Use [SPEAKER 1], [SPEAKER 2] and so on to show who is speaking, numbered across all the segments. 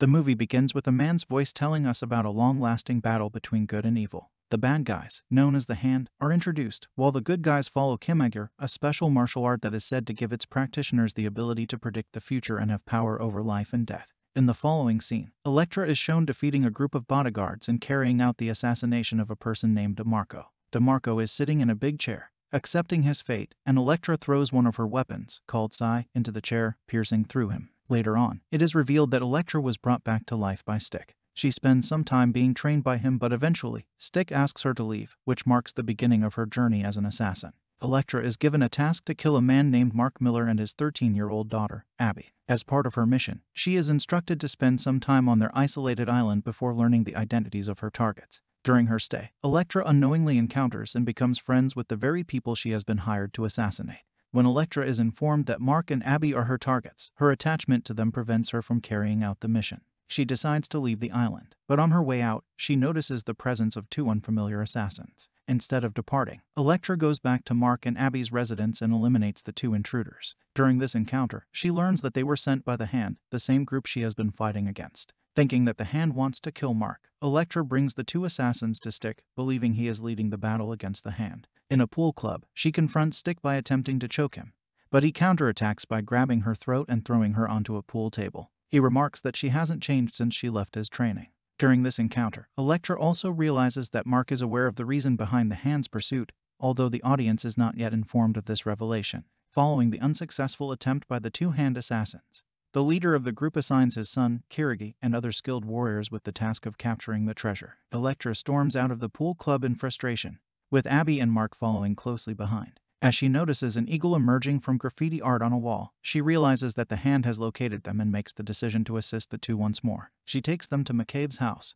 [SPEAKER 1] The movie begins with a man's voice telling us about a long-lasting battle between good and evil. The bad guys, known as the Hand, are introduced, while the good guys follow Kimager, a special martial art that is said to give its practitioners the ability to predict the future and have power over life and death. In the following scene, Elektra is shown defeating a group of bodyguards and carrying out the assassination of a person named DeMarco. DeMarco is sitting in a big chair, accepting his fate, and Elektra throws one of her weapons, called Sai, into the chair, piercing through him. Later on, it is revealed that Elektra was brought back to life by Stick. She spends some time being trained by him, but eventually, Stick asks her to leave, which marks the beginning of her journey as an assassin. Elektra is given a task to kill a man named Mark Miller and his 13-year-old daughter, Abby. As part of her mission, she is instructed to spend some time on their isolated island before learning the identities of her targets. During her stay, Elektra unknowingly encounters and becomes friends with the very people she has been hired to assassinate. When Elektra is informed that Mark and Abby are her targets, her attachment to them prevents her from carrying out the mission. She decides to leave the island, but on her way out, she notices the presence of two unfamiliar assassins. Instead of departing, Elektra goes back to Mark and Abby's residence and eliminates the two intruders. During this encounter, she learns that they were sent by the Hand, the same group she has been fighting against. Thinking that the Hand wants to kill Mark, Elektra brings the two assassins to Stick, believing he is leading the battle against the Hand. In a pool club, she confronts Stick by attempting to choke him, but he counterattacks by grabbing her throat and throwing her onto a pool table. He remarks that she hasn't changed since she left his training. During this encounter, Elektra also realizes that Mark is aware of the reason behind the Hand's pursuit, although the audience is not yet informed of this revelation. Following the unsuccessful attempt by the two Hand assassins, the leader of the group assigns his son, Kirigi, and other skilled warriors with the task of capturing the treasure. Elektra storms out of the pool club in frustration, with Abby and Mark following closely behind. As she notices an eagle emerging from graffiti art on a wall, she realizes that the Hand has located them and makes the decision to assist the two once more. She takes them to McCabe's house,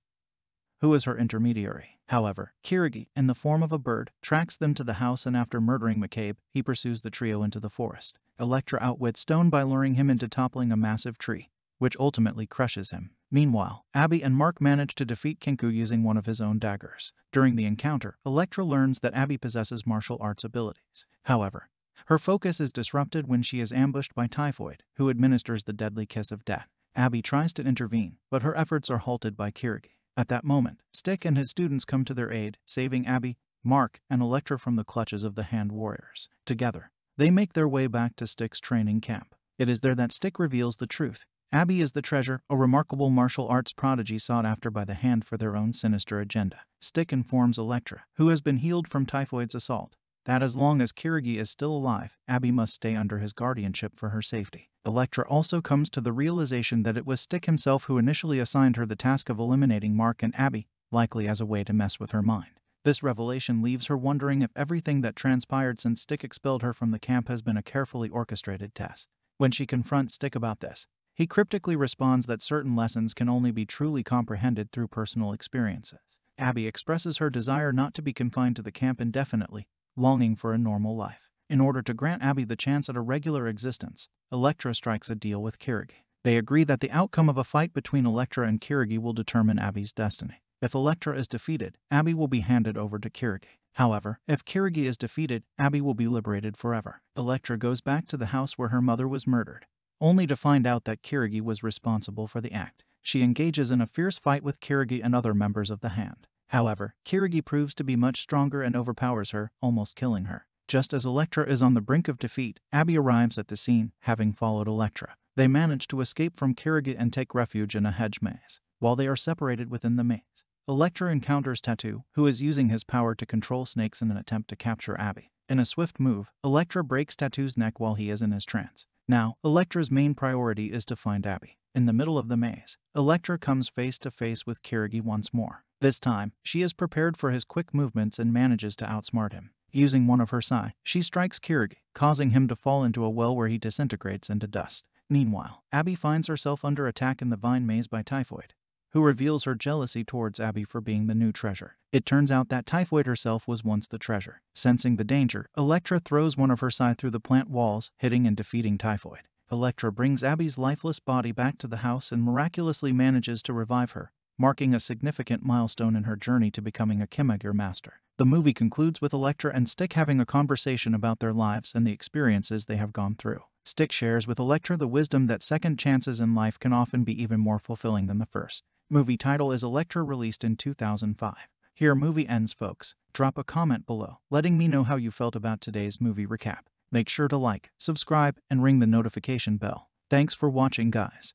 [SPEAKER 1] who is her intermediary. However, Kirigi, in the form of a bird, tracks them to the house, and after murdering McCabe, he pursues the trio into the forest. Elektra outwits Stone by luring him into toppling a massive tree, which ultimately crushes him. Meanwhile, Abby and Mark manage to defeat Kinku using one of his own daggers. During the encounter, Elektra learns that Abby possesses martial arts abilities. However, her focus is disrupted when she is ambushed by Typhoid, who administers the deadly kiss of death. Abby tries to intervene, but her efforts are halted by Kirigi. At that moment, Stick and his students come to their aid, saving Abby, Mark, and Elektra from the clutches of the Hand warriors. Together, they make their way back to Stick's training camp. It is there that Stick reveals the truth. Abby is the treasure, a remarkable martial arts prodigy sought after by the Hand for their own sinister agenda. Stick informs Elektra, who has been healed from Typhoid's assault, that as long as Kirigi is still alive, Abby must stay under his guardianship for her safety. Elektra also comes to the realization that it was Stick himself who initially assigned her the task of eliminating Mark and Abby, likely as a way to mess with her mind. This revelation leaves her wondering if everything that transpired since Stick expelled her from the camp has been a carefully orchestrated test. When she confronts Stick about this, he cryptically responds that certain lessons can only be truly comprehended through personal experiences. Abby expresses her desire not to be confined to the camp indefinitely, longing for a normal life. In order to grant Abby the chance at a regular existence, Elektra strikes a deal with Kirigi. They agree that the outcome of a fight between Elektra and Kirigi will determine Abby's destiny. If Elektra is defeated, Abby will be handed over to Kirigi. However, if Kirigi is defeated, Abby will be liberated forever. Elektra goes back to the house where her mother was murdered, only to find out that Kirigi was responsible for the act. She engages in a fierce fight with Kirigi and other members of the Hand. However, Kirigi proves to be much stronger and overpowers her, almost killing her. Just as Elektra is on the brink of defeat, Abby arrives at the scene, having followed Elektra. They manage to escape from Kirigi and take refuge in a hedge maze. While they are separated within the maze, Elektra encounters Tattoo, who is using his power to control snakes in an attempt to capture Abby. In a swift move, Elektra breaks Tattoo's neck while he is in his trance. Now, Elektra's main priority is to find Abby. In the middle of the maze, Elektra comes face to face with Kirigi once more. This time, she is prepared for his quick movements and manages to outsmart him. Using one of her Sai, she strikes Kirigi, causing him to fall into a well where he disintegrates into dust. Meanwhile, Abby finds herself under attack in the vine maze by Typhoid, who reveals her jealousy towards Abby for being the new treasure. It turns out that Typhoid herself was once the treasure. Sensing the danger, Elektra throws one of her Sai through the plant walls, hitting and defeating Typhoid. Elektra brings Abby's lifeless body back to the house and miraculously manages to revive her, marking a significant milestone in her journey to becoming a Kimager master. The movie concludes with Elektra and Stick having a conversation about their lives and the experiences they have gone through. Stick shares with Elektra the wisdom that second chances in life can often be even more fulfilling than the first. Movie title is Elektra, released in 2005. Here movie ends, folks. Drop a comment below, letting me know how you felt about today's movie recap. Make sure to like, subscribe, and ring the notification bell. Thanks for watching, guys.